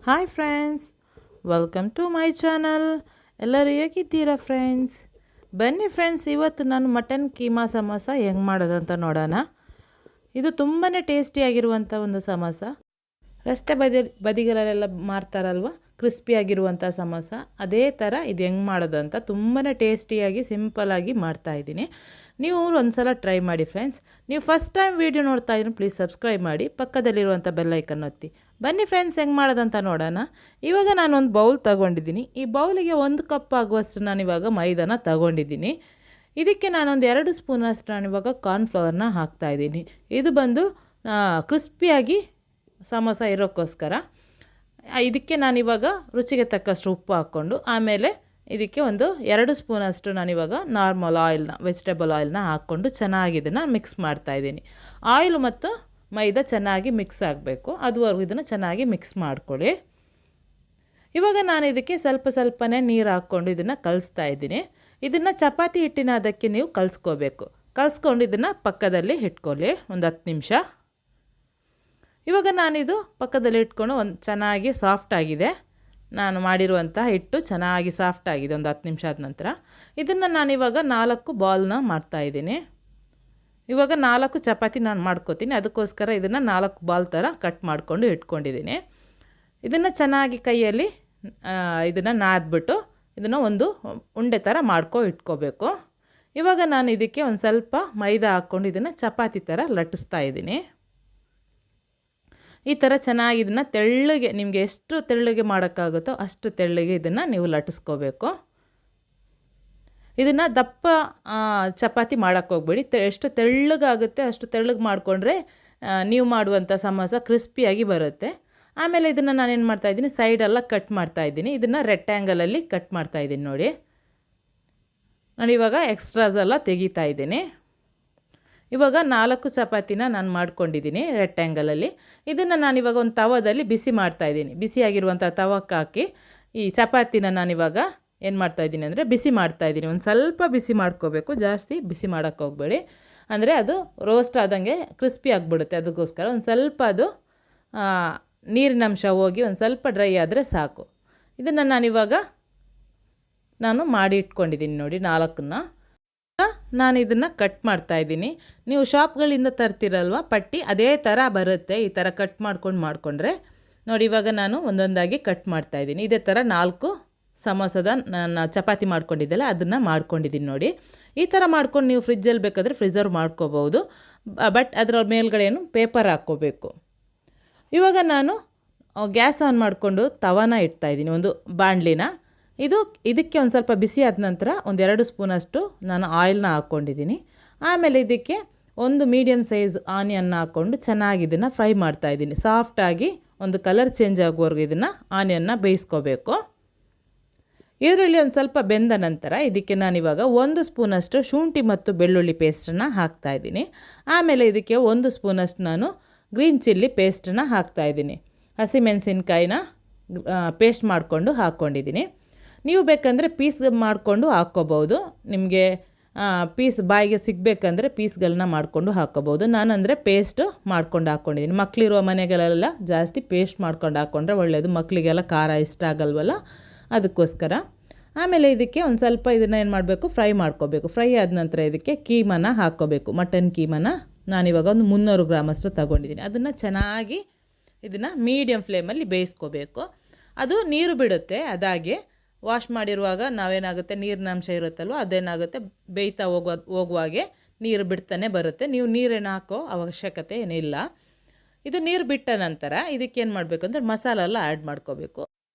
Hi friends, welcome to my channel. ಎಲ್ಲರೂ ಹೇಗಿದ್ದೀರಾ friends? ಬನ್ನಿ ಫ್ರೆಂಡ್ಸ್, ಇವತ್ತು ನಾನು ಮಟನ್ ಕೀಮಾ ಸಮೋಸ ಹೆಂಗೆ ಮಾಡೋದಂತ ನೋಡೋಣ. ಇದು ತುಂಬಾ ಟೇಸ್ಟಿಯಾಗಿರುವಂಥ ಒಂದು ಸಮೋಸ. ರಸ್ತೆ ಬದಿಗಳಲ್ಲೆಲ್ಲ ಮಾರ್ತಾರಲ್ವ, ಕ್ರಿಸ್ಪಿಯಾಗಿರುವಂಥ ಸಮೋಸ, ಅದೇ ಥರ ಇದು ಹೆಂಗೆ ಮಾಡೋದಂತ ತುಂಬಾ ಟೇಸ್ಟಿಯಾಗಿ ಸಿಂಪಲಾಗಿ ಮಾಡ್ತಾಯಿದ್ದೀನಿ. ನೀವು ಒಂದು ಸಲ ಟ್ರೈ ಮಾಡಿ ಫ್ರೆಂಡ್ಸ್. ನೀವು ಫಸ್ಟ್ ಟೈಮ್ ವೀಡಿಯೋ ನೋಡ್ತಾ ಇದ್ದೀನಿ, ಪ್ಲೀಸ್ ಸಬ್ಸ್ಕ್ರೈಬ್ ಮಾಡಿ, ಪಕ್ಕದಲ್ಲಿರುವಂಥ ಬೆಲ್ಲೈಕನ್ ಒತ್ತಿ. ಬನ್ನಿ ಫ್ರೆಂಡ್ಸ್, ಹೆಂಗೆ ಮಾಡೋದಂತ ನೋಡೋಣ. ಇವಾಗ ನಾನೊಂದು ಬೌಲ್ ತೊಗೊಂಡಿದ್ದೀನಿ. ಈ ಬೌಲಿಗೆ 1 ಕಪ್ ಆಗುವಷ್ಟು ನಾನಿವಾಗ ಮೈದಾನ ತೊಗೊಂಡಿದ್ದೀನಿ. ಇದಕ್ಕೆ ನಾನೊಂದು 2 ಸ್ಪೂನಷ್ಟು ನಾನಿವಾಗ ಕಾರ್ನ್ಫ್ಲವರ್ನ ಹಾಕ್ತಾಯಿದ್ದೀನಿ. ಇದು ಬಂದು ಕ್ರಿಸ್ಪಿಯಾಗಿ ಸಮೋಸ ಇರೋಕ್ಕೋಸ್ಕರ. ಇದಕ್ಕೆ ನಾನಿವಾಗ ರುಚಿಗೆ ತಕ್ಕಷ್ಟು ಉಪ್ಪು ಹಾಕ್ಕೊಂಡು, ಆಮೇಲೆ ಇದಕ್ಕೆ ಒಂದು 2 ಸ್ಪೂನಷ್ಟು ನಾನಿವಾಗ ನಾರ್ಮಲ್ ಆಯಿಲ್ನ, ವೆಜಿಟೇಬಲ್ ಆಯಿಲ್ನ ಹಾಕ್ಕೊಂಡು ಚೆನ್ನಾಗಿ ಇದನ್ನು ಮಿಕ್ಸ್ ಮಾಡ್ತಾಯಿದ್ದೀನಿ. ಆಯಿಲು ಮತ್ತು ಮೈದಾ ಚೆನ್ನಾಗಿ ಮಿಕ್ಸ್ ಆಗಬೇಕು, ಅದುವರೆಗೂ ಇದನ್ನು ಚೆನ್ನಾಗಿ ಮಿಕ್ಸ್ ಮಾಡ್ಕೊಳ್ಳಿ. ಇವಾಗ ನಾನು ಇದಕ್ಕೆ ಸ್ವಲ್ಪನೇ ನೀರು ಹಾಕ್ಕೊಂಡು ಇದನ್ನು ಕಲಿಸ್ತಾ ಇದ್ದೀನಿ. ಇದನ್ನು ಚಪಾತಿ ಹಿಟ್ಟಿನ ಅದಕ್ಕೆ ನೀವು ಕಲಿಸ್ಕೊಂಡು ಇದನ್ನು ಪಕ್ಕದಲ್ಲಿ ಇಟ್ಕೊಳ್ಳಿ ಒಂದು 10 ನಿಮಿಷ. ಇವಾಗ ನಾನಿದು ಪಕ್ಕದಲ್ಲಿ ಇಟ್ಕೊಂಡು ಚೆನ್ನಾಗಿ ಸಾಫ್ಟ್ ಆಗಿದೆ. ನಾನು ಮಾಡಿರುವಂಥ ಹಿಟ್ಟು ಚೆನ್ನಾಗಿ ಸಾಫ್ಟ್ ಆಗಿದೆ. ಒಂದು 10 ನಿಮಿಷ ಆದ ನಂತರ ಇದನ್ನು ನಾನಿವಾಗ 4 ಬಾಲ್ನ ಮಾಡ್ತಾಯಿದ್ದೀನಿ. ಇವಾಗ 4 ಚಪಾತಿ ನಾನು ಮಾಡ್ಕೋತೀನಿ, ಅದಕ್ಕೋಸ್ಕರ ಇದನ್ನು 4 ಬಾಲ್ ಥರ ಕಟ್ ಮಾಡಿಕೊಂಡು ಇಟ್ಕೊಂಡಿದ್ದೀನಿ. ಇದನ್ನು ಚೆನ್ನಾಗಿ ಕೈಯಲ್ಲಿ ಇದನ್ನು ನಾದ್ಬಿಟ್ಟು ಇದನ್ನು ಒಂದು ಉಂಡೆ ಥರ ಇಟ್ಕೋಬೇಕು. ಇವಾಗ ನಾನು ಇದಕ್ಕೆ ಒಂದು ಸ್ವಲ್ಪ ಮೈದಾ ಹಾಕ್ಕೊಂಡು ಇದನ್ನು ಚಪಾತಿ ಥರ ಲಟ್ಟಿಸ್ತಾ ಇದ್ದೀನಿ. ಈ ಥರ ಚೆನ್ನಾಗಿ ಇದನ್ನು ತೆಳ್ಳಗೆ, ನಿಮಗೆ ಎಷ್ಟು ತೆಳ್ಳಗೆ ಮಾಡೋಕ್ಕಾಗುತ್ತೋ ಅಷ್ಟು ತೆಳ್ಳಗೆ ಇದನ್ನು ನೀವು ಲಟ್ಟಿಸ್ಕೋಬೇಕು. ಇದನ್ನು ದಪ್ಪ ಚಪಾತಿ ಮಾಡೋಕ್ಕೋಗ್ಬೇಡಿ. ಎಷ್ಟು ತೆಳ್ಳಗಾಗುತ್ತೆ ಅಷ್ಟು ತೆಳ್ಳಗೆ ಮಾಡಿಕೊಂಡ್ರೆ ನೀವು ಮಾಡುವಂಥ ಸಮೋಸ ಕ್ರಿಸ್ಪಿಯಾಗಿ ಬರುತ್ತೆ. ಆಮೇಲೆ ಇದನ್ನು ನಾನೇನು ಮಾಡ್ತಾಯಿದ್ದೀನಿ, ಸೈಡೆಲ್ಲ ಕಟ್ ಮಾಡ್ತಾಯಿದ್ದೀನಿ. ಇದನ್ನು ರೆಕ್ಟ್ಯಾಂಗಲಲ್ಲಿ ಕಟ್ ಮಾಡ್ತಾಯಿದ್ದೀನಿ. ನೋಡಿ, ನಾನು ಇವಾಗ ಎಕ್ಸ್ಟ್ರಾಸ್ ಎಲ್ಲ ತೆಗಿತಾ ಇದ್ದೀನಿ. ಇವಾಗ 4 ಚಪಾತಿನ ನಾನು ಮಾಡ್ಕೊಂಡಿದ್ದೀನಿ ರೆಕ್ಟ್ಯಾಂಗಲಲ್ಲಿ. ಇದನ್ನು ನಾನಿವಾಗ ಒಂದು ತವದಲ್ಲಿ ಬಿಸಿ ಮಾಡ್ತಾಯಿದ್ದೀನಿ. ಬಿಸಿಯಾಗಿರುವಂಥ ತವಕ್ಕೆ ಹಾಕಿ ಈ ಚಪಾತಿನ ನಾನಿವಾಗ ಏನು ಮಾಡ್ತಾಯಿದ್ದೀನಿ ಅಂದರೆ ಬಿಸಿ ಮಾಡ್ತಾಯಿದ್ದೀನಿ. ಒಂದು ಸ್ವಲ್ಪ ಬಿಸಿ ಮಾಡ್ಕೋಬೇಕು, ಜಾಸ್ತಿ ಬಿಸಿ ಮಾಡೋಕ್ಕೆ ಹೋಗಬೇಡಿ, ಅಂದರೆ ಅದು ರೋಸ್ಟ್ ಆದಂಗೆ ಕ್ರಿಸ್ಪಿ ಆಗಿಬಿಡುತ್ತೆ. ಅದಕ್ಕೋಸ್ಕರ ಒಂದು ಸ್ವಲ್ಪ ಅದು ನೀರಿನಂಶ ಹೋಗಿ ಒಂದು ಸ್ವಲ್ಪ ಡ್ರೈ ಆದರೆ ಸಾಕು. ಇದನ್ನು ನಾನು ಮಾಡಿ ಇಟ್ಕೊಂಡಿದ್ದೀನಿ. ನೋಡಿ, 4ನ್ನ ನಾನು ಇದನ್ನು ಕಟ್ ಮಾಡ್ತಾಯಿದ್ದೀನಿ. ನೀವು ಶಾಪ್ಗಳಿಂದ ತರ್ತಿರಲ್ವ ಪಟ್ಟಿ, ಅದೇ ಥರ ಬರುತ್ತೆ. ಈ ಥರ ಕಟ್ ಮಾಡಿಕೊಂಡ್ರೆ ನೋಡಿ, ಇವಾಗ ನಾನು ಒಂದೊಂದಾಗಿ ಕಟ್ ಮಾಡ್ತಾಯಿದ್ದೀನಿ. ಇದೇ ಥರ 4 ಸಮೋಸದ ನಾನು ಚಪಾತಿ ಮಾಡ್ಕೊಂಡಿದ್ದೆಲ್ಲ ಅದನ್ನು ಮಾಡ್ಕೊಂಡಿದ್ದೀನಿ. ನೋಡಿ, ಈ ಥರ ಮಾಡ್ಕೊಂಡು ನೀವು ಫ್ರಿಜ್ಜಲ್ಲಿ ಬೇಕಾದರೆ ಪ್ರಿಸರ್ವ್ ಮಾಡ್ಕೋಬೋದು. ಬಟ್ ಅದರ ಮೇಲ್ಗಡೆನು ಪೇಪರ್ ಹಾಕ್ಕೋಬೇಕು. ಇವಾಗ ನಾನು ಗ್ಯಾಸ್ ಆನ್ ಮಾಡಿಕೊಂಡು ತವಾನ ಇಡ್ತಾಯಿದ್ದೀನಿ, ಒಂದು ಬಾಣಲಿನ. ಇದಕ್ಕೆ ಒಂದು ಸ್ವಲ್ಪ ಬಿಸಿ ಆದ ನಂತರ ಒಂದು 2 ಸ್ಪೂನಷ್ಟು ನಾನು ಆಯಿಲ್ನ ಹಾಕ್ಕೊಂಡಿದ್ದೀನಿ. ಆಮೇಲೆ ಇದಕ್ಕೆ ಒಂದು ಮೀಡಿಯಮ್ ಸೈಜ್ ಆನಿಯನ್ನ ಹಾಕ್ಕೊಂಡು ಚೆನ್ನಾಗಿ ಇದನ್ನು ಫ್ರೈ ಮಾಡ್ತಾಯಿದ್ದೀನಿ. ಸಾಫ್ಟಾಗಿ ಒಂದು ಕಲರ್ ಚೇಂಜ್ ಆಗುವವರೆಗೂ ಇದನ್ನು ಆನಿಯನ್ನ ಬೇಯಿಸ್ಕೋಬೇಕು. ಇದರಲ್ಲಿ ಒಂದು ಸ್ವಲ್ಪ ಬೆಂದ ನಂತರ ಇದಕ್ಕೆ ನಾನಿವಾಗ 1 ಸ್ಪೂನಷ್ಟು ಶುಂಠಿ ಮತ್ತು ಬೆಳ್ಳುಳ್ಳಿ ಪೇಸ್ಟನ್ನು ಹಾಕ್ತಾಯಿದ್ದೀನಿ. ಆಮೇಲೆ ಇದಕ್ಕೆ 1 ಸ್ಪೂನಷ್ಟು ನಾನು ಗ್ರೀನ್ ಚಿಲ್ಲಿ ಪೇಸ್ಟನ್ನು ಹಾಕ್ತಾಯಿದ್ದೀನಿ. ಹಸಿಮೆಣಸಿನ್ಕಾಯಿನ ಪೇಸ್ಟ್ ಮಾಡಿಕೊಂಡು ಹಾಕ್ಕೊಂಡಿದ್ದೀನಿ. ನೀವು ಬೇಕಂದರೆ ಪೀಸ್ ಮಾಡಿಕೊಂಡು ಹಾಕ್ಕೋಬೋದು. ನಿಮಗೆ ಪೀಸ್ ಬಾಯಿಗೆ ಸಿಗಬೇಕಂದ್ರೆ ಪೀಸ್ಗಳನ್ನ ಮಾಡಿಕೊಂಡು ಹಾಕ್ಕೋಬೋದು. ನಾನಂದರೆ ಪೇಸ್ಟ್ ಮಾಡ್ಕೊಂಡು ಹಾಕ್ಕೊಂಡಿದ್ದೀನಿ. ಮಕ್ಕಳಿರುವ ಮನೆಗಳೆಲ್ಲ ಜಾಸ್ತಿ ಪೇಸ್ಟ್ ಮಾಡ್ಕೊಂಡು ಹಾಕ್ಕೊಂಡ್ರೆ ಒಳ್ಳೆಯದು. ಮಕ್ಕಳಿಗೆಲ್ಲ ಖಾರ ಇಷ್ಟ ಆಗಲ್ವಲ್ಲ, ಅದಕ್ಕೋಸ್ಕರ. ಆಮೇಲೆ ಇದಕ್ಕೆ ಒಂದು ಸ್ವಲ್ಪ ಇದನ್ನು ಏನು ಮಾಡಬೇಕು, ಫ್ರೈ ಮಾಡ್ಕೋಬೇಕು. ಫ್ರೈ ಆದ ನಂತರ ಇದಕ್ಕೆ ಕೀಮನ ಹಾಕ್ಕೋಬೇಕು. ಮಟನ್ ಕೀಮನ ನಾನಿವಾಗ ಒಂದು 300 ಗ್ರಾಮಷ್ಟು ತಗೊಂಡಿದ್ದೀನಿ. ಅದನ್ನು ಚೆನ್ನಾಗಿ ಇದನ್ನು ಮೀಡಿಯಮ್ ಫ್ಲೇಮಲ್ಲಿ ಬೇಯಿಸ್ಕೋಬೇಕು. ಅದು ನೀರು ಬಿಡುತ್ತೆ. ಅದಾಗೆ ವಾಶ್ ಮಾಡಿರುವಾಗ ನಾವೇನಾಗುತ್ತೆ, ನೀರಿನ ಅಂಶ ಇರುತ್ತಲ್ವ, ಅದೇನಾಗುತ್ತೆ ಬೇಯ್ತಾ ಹೋಗುವಾಗೆ ನೀರು ಬಿಡ್ತಾನೆ ಬರುತ್ತೆ. ನೀವು ನೀರೇನು ಹಾಕೋ ಅವಶ್ಯಕತೆ ಏನಿಲ್ಲ. ಇದು ನೀರು ಬಿಟ್ಟ ನಂತರ ಇದಕ್ಕೆ ಏನು ಮಾಡಬೇಕು ಅಂದರೆ ಮಸಾಲೆ ಎಲ್ಲ ಆ್ಯಡ್ ಮಾಡ್ಕೋಬೇಕು.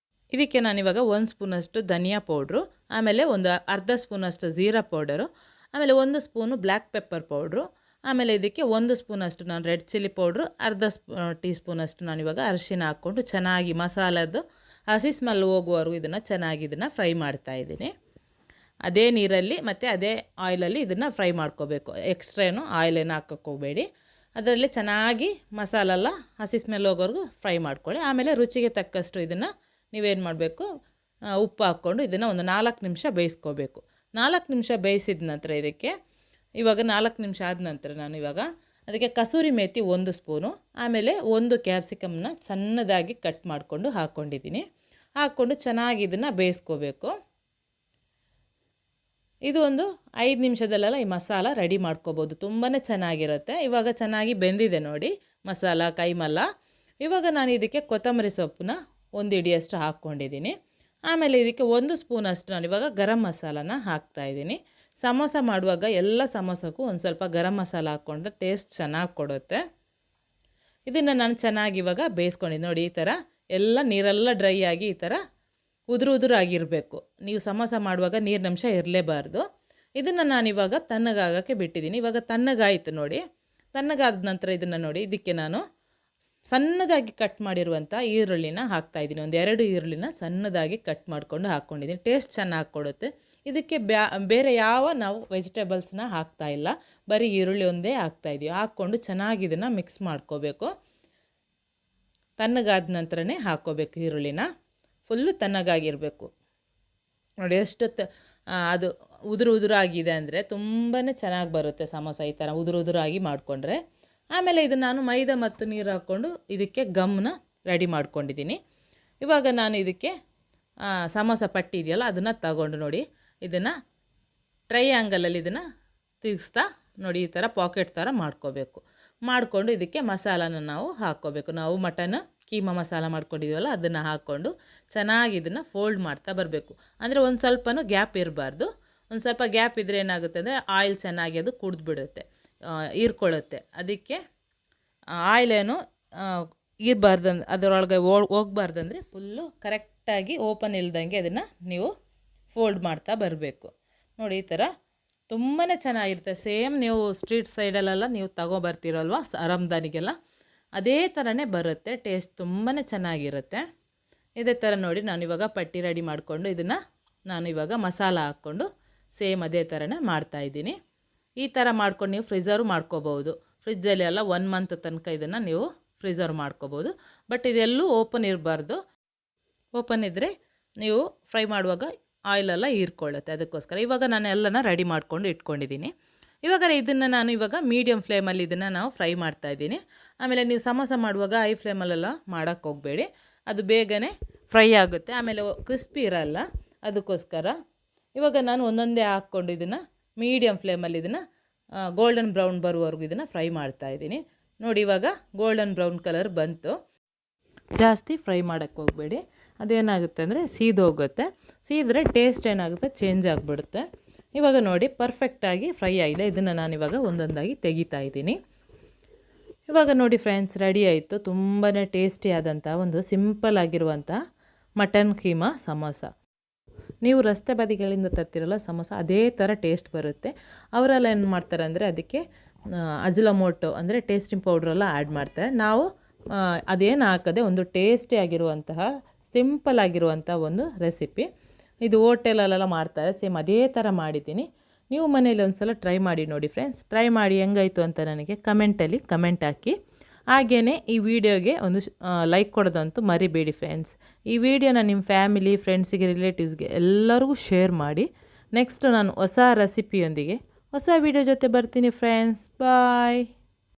ಇದಕ್ಕೆ ನಾನಿವಾಗ 1 ಸ್ಪೂನಷ್ಟು ಧನಿಯಾ ಪೌಡ್ರು, ಆಮೇಲೆ ಒಂದು ಅರ್ಧ ಸ್ಪೂನಷ್ಟು ಜೀರಾ ಪೌಡರು, ಆಮೇಲೆ 1 ಸ್ಪೂನು ಬ್ಲ್ಯಾಕ್ ಪೆಪ್ಪರ್ ಪೌಡ್ರು, ಆಮೇಲೆ ಇದಕ್ಕೆ 1 ಸ್ಪೂನಷ್ಟು ನಾನು ರೆಡ್ ಚಿಲ್ಲಿ ಪೌಡ್ರು, ಅರ್ಧ ಟೀ ಸ್ಪೂನಷ್ಟು ನಾನಿವಾಗ ಅರಿಶಿನ ಹಾಕ್ಕೊಂಡು ಚೆನ್ನಾಗಿ ಮಸಾಲದ್ದು ಹಸಿ ಸ್ಮೆಲ್ ಹೋಗುವವರೆಗೂ ಇದನ್ನು ಫ್ರೈ ಮಾಡ್ತಾಯಿದ್ದೀನಿ. ಅದೇ ನೀರಲ್ಲಿ ಮತ್ತು ಅದೇ ಆಯಿಲಲ್ಲಿ ಇದನ್ನು ಫ್ರೈ ಮಾಡ್ಕೋಬೇಕು. ಎಕ್ಸ್ಟ್ರಾ ಏನು ಆಯಿಲೇನು ಹಾಕೋಕ್ಕೆ ಹೋಗಬೇಡಿ. ಅದರಲ್ಲಿ ಚೆನ್ನಾಗಿ ಮಸಾಲೆಲ್ಲ ಹಸಿ ಸ್ಮೆಲ್ ಹೋಗೋವರೆಗೂ ಫ್ರೈ ಮಾಡ್ಕೊಳ್ಳಿ. ಆಮೇಲೆ ರುಚಿಗೆ ತಕ್ಕಷ್ಟು ಇದನ್ನು ನೀವೇನು ಮಾಡಬೇಕು, ಉಪ್ಪು ಹಾಕ್ಕೊಂಡು ಇದನ್ನು ಒಂದು 4 ನಿಮಿಷ ಬೇಯಿಸ್ಕೋಬೇಕು. 4 ನಿಮಿಷ ಬೇಯಿಸಿದ ನಂತರ ಇದಕ್ಕೆ ಇವಾಗ 4 ನಿಮಿಷ ಆದ ನಂತರ ನಾನು ಇವಾಗ ಅದಕ್ಕೆ ಕಸೂರಿ ಮೇಥಿ 1 ಸ್ಪೂನು, ಆಮೇಲೆ 1 ಕ್ಯಾಪ್ಸಿಕಮ್ನ ಸಣ್ಣದಾಗಿ ಕಟ್ ಮಾಡಿಕೊಂಡು ಹಾಕ್ಕೊಂಡಿದ್ದೀನಿ. ಹಾಕ್ಕೊಂಡು ಚೆನ್ನಾಗಿ ಇದನ್ನು ಬೇಯಿಸ್ಕೋಬೇಕು. ಇದು ಒಂದು 5 ನಿಮಿಷದಲ್ಲೆಲ್ಲ ಈ ಮಸಾಲ ರೆಡಿ ಮಾಡ್ಕೋಬೋದು. ತುಂಬಾ ಚೆನ್ನಾಗಿರುತ್ತೆ. ಇವಾಗ ಚೆನ್ನಾಗಿ ಬೆಂದಿದೆ ನೋಡಿ ಮಸಾಲ ಕೈಮಲ್ಲ. ಇವಾಗ ನಾನು ಇದಕ್ಕೆ ಕೊತ್ತಂಬರಿ ಸೊಪ್ಪನ್ನ 1 ಹಿಡಿಯಷ್ಟು ಹಾಕ್ಕೊಂಡಿದ್ದೀನಿ. ಆಮೇಲೆ ಇದಕ್ಕೆ 1 ಸ್ಪೂನಷ್ಟು ನಾನು ಇವಾಗ ಗರಂ ಮಸಾಲಾನ ಹಾಕ್ತಾಯಿದ್ದೀನಿ. ಸಮೋಸ ಮಾಡುವಾಗ ಎಲ್ಲ ಸಮೋಸಕ್ಕೂ ಒಂದು ಸ್ವಲ್ಪ ಗರಂ ಮಸಾಲ ಹಾಕ್ಕೊಂಡ್ರೆ ಟೇಸ್ಟ್ ಚೆನ್ನಾಗಿ ಕೊಡುತ್ತೆ. ಇದನ್ನು ನಾನು ಚೆನ್ನಾಗಿ ಇವಾಗ ಬೇಯಿಸ್ಕೊಂಡಿದ್ದೀನಿ ನೋಡಿ. ಈ ಥರ ಎಲ್ಲ ನೀರೆಲ್ಲ ಡ್ರೈ ಆಗಿ ಈ ಥರ ಉದುರಾಗಿರಬೇಕು. ನೀವು ಸಮೋಸ ಮಾಡುವಾಗ ನೀರಿನಂಶ ಇರಲೇಬಾರ್ದು. ಇದನ್ನು ನಾನಿವಾಗ ತಣ್ಣಗಾಗೋಕ್ಕೆ ಬಿಟ್ಟಿದ್ದೀನಿ. ಇವಾಗ ತಣ್ಣಗಾಯಿತು ನೋಡಿ. ತಣ್ಣಗಾದ ನಂತರ ಇದನ್ನು ನೋಡಿ, ಇದಕ್ಕೆ ನಾನು ಸಣ್ಣದಾಗಿ ಕಟ್ ಮಾಡಿರುವಂಥ ಈರುಳ್ಳಿನ ಹಾಕ್ತಾಯಿದ್ದೀನಿ. ಒಂದು 2 ಈರುಳ್ಳಿನ ಸಣ್ಣದಾಗಿ ಕಟ್ ಮಾಡಿಕೊಂಡು ಹಾಕ್ಕೊಂಡಿದ್ದೀನಿ. ಟೇಸ್ಟ್ ಚೆನ್ನಾಗಿ ಕೊಡುತ್ತೆ. ಇದಕ್ಕೆ ಬೇರೆ ಯಾವ ನಾವು ವೆಜಿಟೇಬಲ್ಸ್ನ ಹಾಕ್ತಾಯಿಲ್ಲ, ಬರೀ ಈರುಳ್ಳಿ ಒಂದೇ ಹಾಕ್ತಾಯಿದ್ದೀವಿ. ಹಾಕ್ಕೊಂಡು ಚೆನ್ನಾಗಿ ಇದನ್ನು ಮಿಕ್ಸ್ ಮಾಡ್ಕೋಬೇಕು. ತಣ್ಣಗಾದ ನಂತರನೇ ಹಾಕ್ಕೋಬೇಕು ಈರುಳ್ಳಿನ. ಫುಲ್ಲು ತಣ್ಣಗಾಗಿರಬೇಕು ನೋಡಿ. ಎಷ್ಟು ಅದು ಉದುರಾಗಿದೆ ಅಂದರೆ ತುಂಬಾ ಚೆನ್ನಾಗಿ ಬರುತ್ತೆ ಸಮೋಸ ಈ ಥರ ಉದುರಾಗಿ ಮಾಡಿಕೊಂಡ್ರೆ. ಆಮೇಲೆ ಇದು ನಾನು ಮೈದಾ ಮತ್ತು ನೀರು ಹಾಕ್ಕೊಂಡು ಇದಕ್ಕೆ ಗಮ್ನ ರೆಡಿ ಮಾಡ್ಕೊಂಡಿದ್ದೀನಿ. ಇವಾಗ ನಾನು ಇದಕ್ಕೆ ಸಮೋಸ ಪಟ್ಟಿ ಇದೆಯಲ್ಲ ಅದನ್ನು ತಗೊಂಡು ನೋಡಿ, ಇದನ್ನು ಟ್ರೈಯಾಂಗಲಲ್ಲಿ ಇದನ್ನು ತಿರುಗಿಸ್ತಾ ನೋಡಿ ಈ ಥರ ಪಾಕೆಟ್ ಥರ ಮಾಡ್ಕೋಬೇಕು. ಮಾಡಿಕೊಂಡು ಇದಕ್ಕೆ ಮಸಾಲಾನ ನಾವು ಹಾಕ್ಕೋಬೇಕು. ನಾವು ಮಟನ್ ಕೀಮಾ ಮಸಾಲ ಮಾಡ್ಕೊಂಡಿದ್ದೀವಲ್ಲ ಅದನ್ನು ಹಾಕ್ಕೊಂಡು ಚೆನ್ನಾಗಿ ಇದನ್ನು ಫೋಲ್ಡ್ ಮಾಡ್ತಾ ಬರಬೇಕು. ಅಂದರೆ ಒಂದು ಸ್ವಲ್ಪನೂ ಗ್ಯಾಪ್ ಇರಬಾರ್ದು. ಒಂದು ಸ್ವಲ್ಪ ಗ್ಯಾಪ್ ಇದ್ದರೆ ಏನಾಗುತ್ತೆ ಅಂದರೆ ಆಯಿಲ್ ಚೆನ್ನಾಗಿ ಅದು ಕುಡಿದ್ಬಿಡುತ್ತೆ, ಹೀರ್ಕೊಳ್ಳುತ್ತೆ. ಅದಕ್ಕೆ ಆಯಿಲೇನು ಇರಬಾರ್ದಂದ್ರೆ ಅದರೊಳಗೆ ಹೋಗ್ಬಾರ್ದಂದರೆ ಫುಲ್ಲು ಕರೆಕ್ಟಾಗಿ ಓಪನ್ ಇಲ್ದಂಗೆ ಅದನ್ನು ನೀವು ಫೋಲ್ಡ್ ಮಾಡ್ತಾ ಬರಬೇಕು ನೋಡಿ. ಈ ಥರ ತುಂಬಾ ಚೆನ್ನಾಗಿರುತ್ತೆ. ಸೇಮ್ ನೀವು ಸ್ಟ್ರೀಟ್ ಸೈಡಲ್ಲೆಲ್ಲ ನೀವು ತಗೊಬರ್ತೀರಲ್ವ ರಂಜಾನಿಗೆಲ್ಲ, ಅದೇ ಥರನೇ ಬರುತ್ತೆ. ಟೇಸ್ಟ್ ತುಂಬಾ ಚೆನ್ನಾಗಿರುತ್ತೆ. ಇದೇ ಥರ ನೋಡಿ ನಾನಿವಾಗ ಪಟ್ಟಿ ರೆಡಿ ಮಾಡಿಕೊಂಡು ಇದನ್ನು ನಾನು ಇವಾಗ ಮಸಾಲ ಹಾಕ್ಕೊಂಡು ಸೇಮ್ ಅದೇ ಥರನೇ ಮಾಡ್ತಾಯಿದ್ದೀನಿ. ಈ ಥರ ಮಾಡ್ಕೊಂಡು ನೀವು ಫ್ರಿಜರು ಮಾಡ್ಕೋಬೋದು. ಫ್ರಿಜ್ಜಲ್ಲಿ ಎಲ್ಲ 1 ಮಂತ್ ತನಕ ಇದನ್ನು ನೀವು ಫ್ರಿಜರ್ ಮಾಡ್ಕೋಬೋದು. ಬಟ್ ಇದೆಲ್ಲೂ ಓಪನ್ ಇರಬಾರ್ದು. ಓಪನ್ ಇದ್ದರೆ ನೀವು ಫ್ರೈ ಮಾಡುವಾಗ ಆಯಿಲೆಲ್ಲ ಹೀರ್ಕೊಳ್ಳುತ್ತೆ. ಅದಕ್ಕೋಸ್ಕರ ಇವಾಗ ನಾನು ಎಲ್ಲನ ರೆಡಿ ಮಾಡ್ಕೊಂಡು ಇಟ್ಕೊಂಡಿದ್ದೀನಿ. ಇವಾಗ ಇದನ್ನು ನಾನು ಇವಾಗ ಮೀಡಿಯಮ್ ಫ್ಲೇಮಲ್ಲಿ ಇದನ್ನು ನಾವು ಫ್ರೈ ಮಾಡ್ತಾಯಿದ್ದೀನಿ. ಆಮೇಲೆ ನೀವು ಸಮೋಸ ಮಾಡುವಾಗ ಹೈ ಫ್ಲೇಮಲ್ಲೆಲ್ಲ ಮಾಡೋಕ್ಕೆ ಹೋಗಬೇಡಿ, ಅದು ಬೇಗನೆ ಫ್ರೈ ಆಗುತ್ತೆ, ಆಮೇಲೆ ಕ್ರಿಸ್ಪಿ ಇರಲ್ಲ. ಅದಕ್ಕೋಸ್ಕರ ಇವಾಗ ನಾನು ಒಂದೊಂದೇ ಹಾಕ್ಕೊಂಡು ಇದನ್ನು ಮೀಡಿಯಮ್ ಫ್ಲೇಮಲ್ಲಿ ಇದನ್ನು ಗೋಲ್ಡನ್ ಬ್ರೌನ್ ಬರುವವರೆಗೂ ಇದನ್ನು ಫ್ರೈ ಮಾಡ್ತಾಯಿದ್ದೀನಿ ನೋಡಿ. ಇವಾಗ ಗೋಲ್ಡನ್ ಬ್ರೌನ್ ಕಲರ್ ಬಂತು. ಜಾಸ್ತಿ ಫ್ರೈ ಮಾಡೋಕ್ಕೆ ಹೋಗಬೇಡಿ, ಅದೇನಾಗುತ್ತೆ ಅಂದರೆ ಸೀದೋಗುತ್ತೆ. ಸೀದ್ರೆ ಟೇಸ್ಟ್ ಏನಾಗುತ್ತೆ ಚೇಂಜ್ ಆಗಿಬಿಡುತ್ತೆ. ಇವಾಗ ನೋಡಿ ಪರ್ಫೆಕ್ಟಾಗಿ ಫ್ರೈ ಆಗಿದೆ. ಇದನ್ನು ನಾನು ಇವಾಗ ಒಂದೊಂದಾಗಿ ತೆಗಿತಾ ಇದ್ದೀನಿ. ಇವಾಗ ನೋಡಿ ಫ್ರೆಂಡ್ಸ್, ರೆಡಿ ಆಯಿತು. ತುಂಬಾ ಟೇಸ್ಟಿ ಆದಂಥ ಒಂದು ಸಿಂಪಲ್ ಆಗಿರುವಂಥ ಮಟನ್ ಕೀಮಾ ಸಮೋಸ. ನೀವು ರಸ್ತೆ ಬದಿಗಳಿಂದ ತರ್ತಿರಲ್ಲ ಸಮೋಸ, ಅದೇ ಥರ ಟೇಸ್ಟ್ ಬರುತ್ತೆ. ಅವರೆಲ್ಲ ಏನು ಮಾಡ್ತಾರೆ ಅಂದರೆ ಅದಕ್ಕೆ ಅಜಿನೋಮೋಟೊ ಅಂದರೆ ಟೇಸ್ಟಿಂಗ್ ಪೌಡ್ರೆಲ್ಲ ಆ್ಯಡ್ ಮಾಡ್ತಾರೆ. ನಾವು ಅದೇನು ಹಾಕದೆ ಒಂದು ಟೇಸ್ಟಿ ಆಗಿರುವಂತಹ ಸಿಂಪಲ್ ಆಗಿರುವಂಥ ಒಂದು ರೆಸಿಪಿ. ಇದು ಹೋಟೆಲಲ್ಲೆಲ್ಲ ಮಾಡ್ತಾರೆ, ಸೇಮ್ ಅದೇ ಥರ ಮಾಡಿದ್ದೀನಿ. ನೀವು ಮನೇಲಿ ಒಂದು ಸಲ ಟ್ರೈ ಮಾಡಿ ನೋಡಿ ಫ್ರೆಂಡ್ಸ್. ಟ್ರೈ ಮಾಡಿ ಹೆಂಗಾಯಿತು ಅಂತ ನನಗೆ ಕಮೆಂಟಲ್ಲಿ ಕಮೆಂಟ್ ಹಾಕಿ. ಹಾಗೆಯೇ ಈ ವಿಡಿಯೋಗೆ ಒಂದು ಲೈಕ್ ಕೊಡೋದಂತೂ ಮರಿಬೇಡಿ ಫ್ರೆಂಡ್ಸ್. ಈ ವಿಡಿಯೋನ ನಿಮ್ಮ ಫ್ಯಾಮಿಲಿ, ಫ್ರೆಂಡ್ಸಿಗೆ, ರಿಲೇಟಿವ್ಸ್ಗೆ ಎಲ್ಲರಿಗೂ ಶೇರ್ ಮಾಡಿ. ನೆಕ್ಸ್ಟ್ ನಾನು ಹೊಸ ರೆಸಿಪಿಯೊಂದಿಗೆ ಹೊಸ ವಿಡಿಯೋ ಜೊತೆ ಬರ್ತೀನಿ ಫ್ರೆಂಡ್ಸ್. ಬಾಯ್.